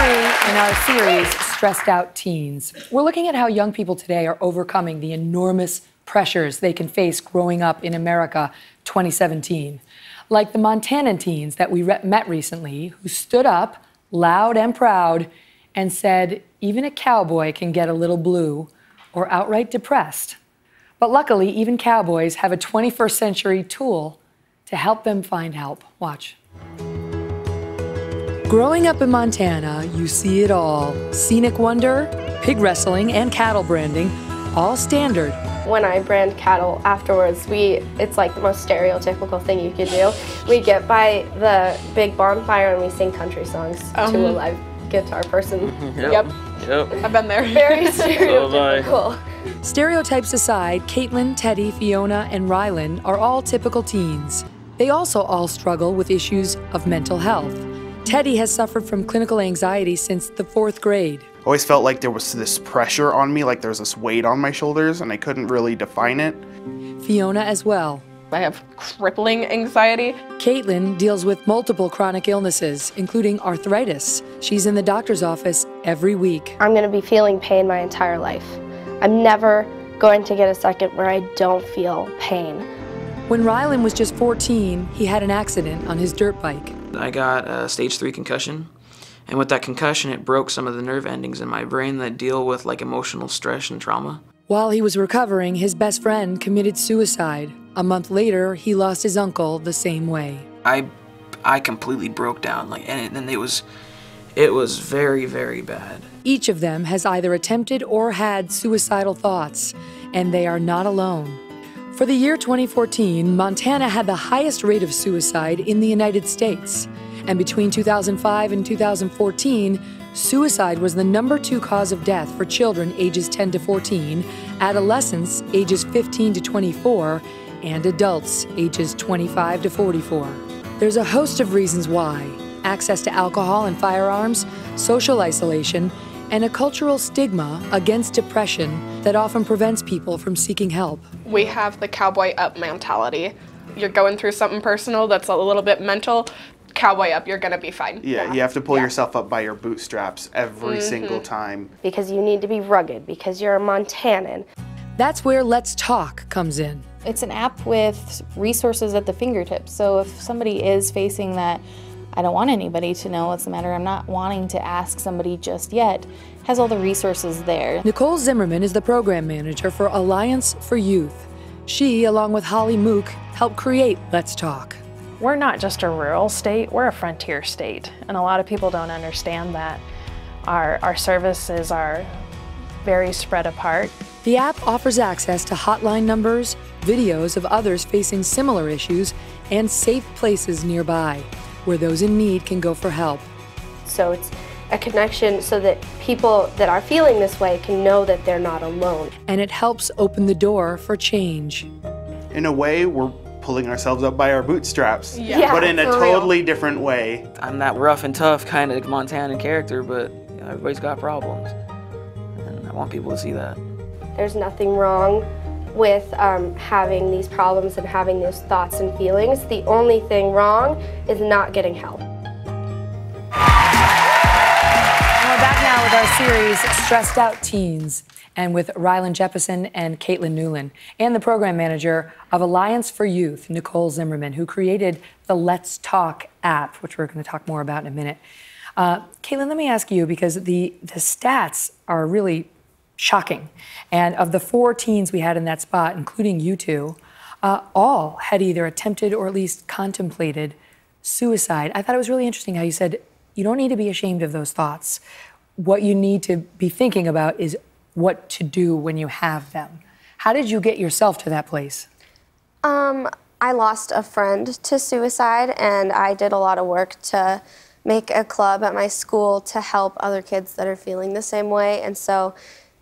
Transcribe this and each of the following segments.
Today, in our series, Stressed Out Teens, we're looking at how young people today are overcoming the enormous pressures they can face growing up in America 2017. Like the Montana teens that we met recently, who stood up, loud and proud, and said, even a cowboy can get a little blue or outright depressed. But luckily, even cowboys have a 21st century tool to help them find help. Watch. Growing up in Montana, you see it all. Scenic wonder, pig wrestling, and cattle branding, all standard. When I brand cattle afterwards, it's like the most stereotypical thing you could do. We get by the big bonfire and we sing country songs to a live guitar person. Yep. I've been there. Very stereotypical. Stereotypes aside, KAYTLIN, Teddy, Fiona, and Rylan are all typical teens. They also all struggle with issues of mental health. Teddy has suffered from clinical anxiety since the 4th grade. I always felt like there was this pressure on me, like there was this weight on my shoulders, and I couldn't really define it. Fiona as well. I have crippling anxiety. KAYTLIN deals with multiple chronic illnesses, including arthritis. She's in the doctor's office every week. I'm going to be feeling pain my entire life. I'm never going to get a second where I don't feel pain. When Rylan was just 14, he had an accident on his dirt bike. I got a stage 3 concussion, and with that concussion it broke some of the nerve endings in my brain that deal with like emotional stress and trauma. While he was recovering, his best friend committed suicide. A month later, he lost his uncle the same way. I completely broke down, and it was very, very bad. Each of them has either attempted or had suicidal thoughts, and they are not alone. For the year 2014, Montana had the highest rate of suicide in the United States. And between 2005 and 2014, suicide was the #2 cause of death for children ages 10 to 14, adolescents ages 15 to 24, and adults ages 25 to 44. There's a host of reasons why: access to alcohol and firearms, social isolation, and a cultural stigma against depression that often prevents people from seeking help. We have the cowboy up mentality. You're going through something personal that's a little bit mental, cowboy up, you're gonna be fine. Yeah, you have to pull yourself up by your bootstraps every single time. Because you need to be rugged, because you're a Montanan. That's where Let's Talk comes in. It's an app with resources at the fingertips. So if somebody is facing that, I don't want anybody to know what's the matter, I'm not wanting to ask somebody just yet, has all the resources there. NICOLE ZIMMERMAN is the program manager for Alliance for Youth. She, along with Holly Mook, helped create Let's Talk. We're not just a rural state, we're a frontier state. And a lot of people don't understand that. Our services are very spread apart. The app offers access to hotline numbers, videos of others facing similar issues, and safe places nearby, where those in need can go for help. So it's a connection so that people that are feeling this way can know that they're not alone. And it helps open the door for change. In a way, we're pulling ourselves up by our bootstraps, Yeah, but in a for totally different way. I'm that rough and tough kind of Montana character, but everybody's got problems, and I want people to see that. There's nothing wrong with having these problems and having those thoughts and feelings. The only thing wrong is not getting help. We're back now with our series, Stressed Out Teens, and with Rylan Jeppesen and NEWLUN, and the program manager of Alliance for Youth, NICOLE ZIMMERMAN, who created the Let's Talk app, which we're going to talk more about in a minute. KAYTLIN, let me ask you, because the stats are really shocking. And of the 4 teens we had in that spot, including you two, all had either attempted or at least contemplated suicide. I thought it was really interesting how you said, you don't need to be ashamed of those thoughts. What you need to be thinking about is what to do when you have them. How did you get yourself to that place? I lost a friend to suicide, and I did a lot of work to make a club at my school to help other kids that are feeling the same way. And so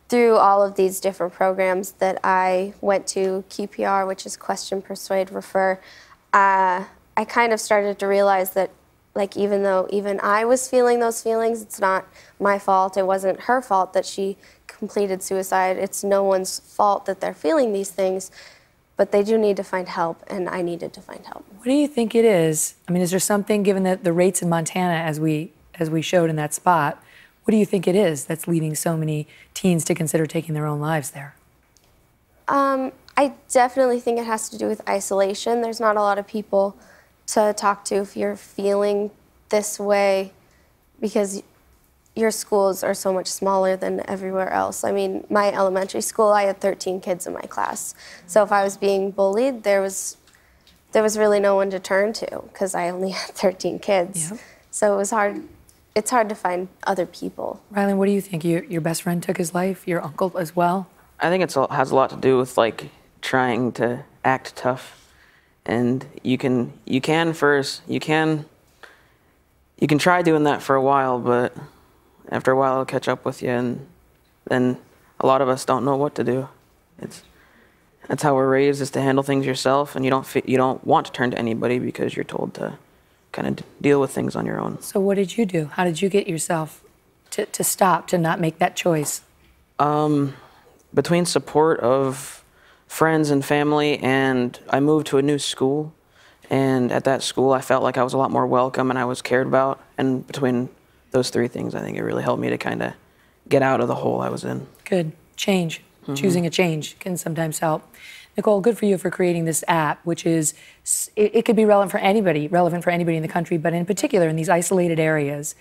through all of these different programs that I went to, QPR, which is Question, Persuade, Refer, I kind of started to realize that, like, even though even I was feeling those feelings, it's not my fault. It wasn't her fault that she completed suicide. It's no one's fault that they're feeling these things, but they do need to find help, and I needed to find help. What do you think it is? I mean, is there something, given the rates in Montana, as we showed in that spot, What do you think it is that's leading so many teens to consider taking their own lives there? I definitely think it has to do with isolation. There's not a lot of people to talk to if you're feeling this way, because your schools are so much smaller than everywhere else. I mean, my elementary school, I had 13 kids in my class. So if I was being bullied, there was really no one to turn to, because I only had 13 kids. Yep. So it was hard. It's hard to find other people. Rylan, what do you think? Your best friend took his life, your uncle as well? I think it has a lot to do with like trying to act tough, and you can try doing that for a while, but after a while it'll catch up with you, and then a lot of us don't know what to do. That's how we're raised, is to handle things yourself, and you don't want to turn to anybody because you're told to kind of deal with things on your own. So what did you do? How did you get yourself to stop, to not make that choice? Between support of friends and family, and I moved to a new school, and at that school I felt like I was a lot more welcome and I was cared about, and between those three things I think it really helped me to kind of get out of the hole I was in. Good. Change. Choosing a change can sometimes help. Nicole, good for you for creating this app, which is, it could be relevant for anybody in the country, but in particular in these isolated areas.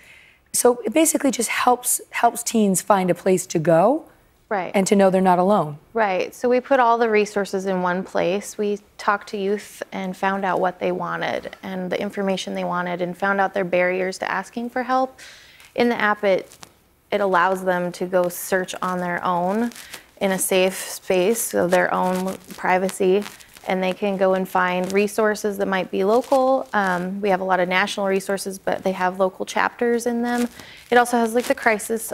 So it basically just helps teens find a place to go. Right. And to know they're not alone. Right. So we put all the resources in one place. We talked to youth and found out what they wanted and the information they wanted, and found out their barriers to asking for help. In the app, it allows them to go search on their own in a safe space, so their own privacy, and they can go and find resources that might be local. We have a lot of national resources, but they have local chapters in them. It also has like the crisis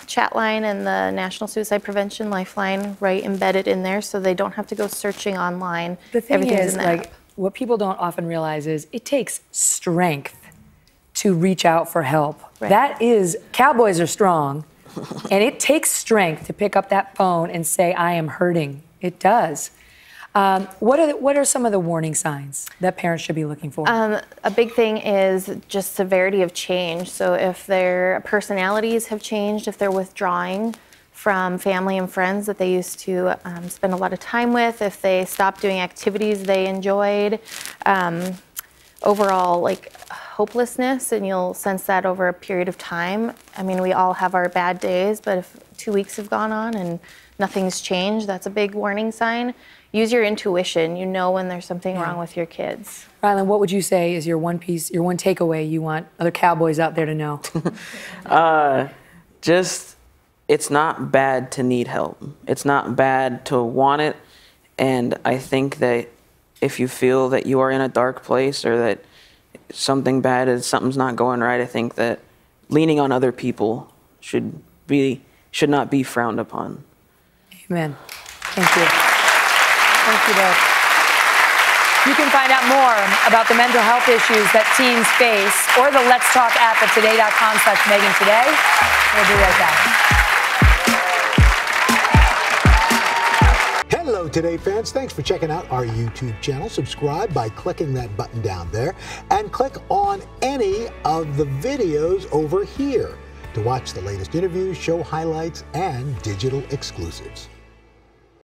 chat line and the National Suicide Prevention Lifeline right embedded in there, so they don't have to go searching online. The thing is, in the like, app. what people don't often realize is it takes strength to reach out for help. Right. That is, cowboys are strong, and it takes strength to pick up that phone and say, I am hurting. It does. What are some of the warning signs that parents should be looking for? A big thing is just severity of change. So if their personalities have changed, if they're withdrawing from family and friends that they used to spend a lot of time with, if they stop doing activities they enjoyed, overall like hopelessness, and you'll sense that over a period of time. I mean, we all have our bad days, but if 2 weeks have gone on and nothing's changed, that's a big warning sign. Use your intuition. You know when there's something wrong with your kids. Rylan, what would you say is your one takeaway you want other cowboys out there to know? Just, it's not bad to need help. It's not bad to want it. And I think that if you feel that you are in a dark place or that something's not going right, I think that leaning on other people should not be frowned upon. Amen. Thank you. Thank you both. You can find out more about the mental health issues that teens face, or the Let's Talk app at today.com/Megyn Today. We'll be right back. Hello, Today fans. Thanks for checking out our YouTube channel. Subscribe by clicking that button down there, and click on any of the videos over here to watch the latest interviews, show highlights, and digital exclusives.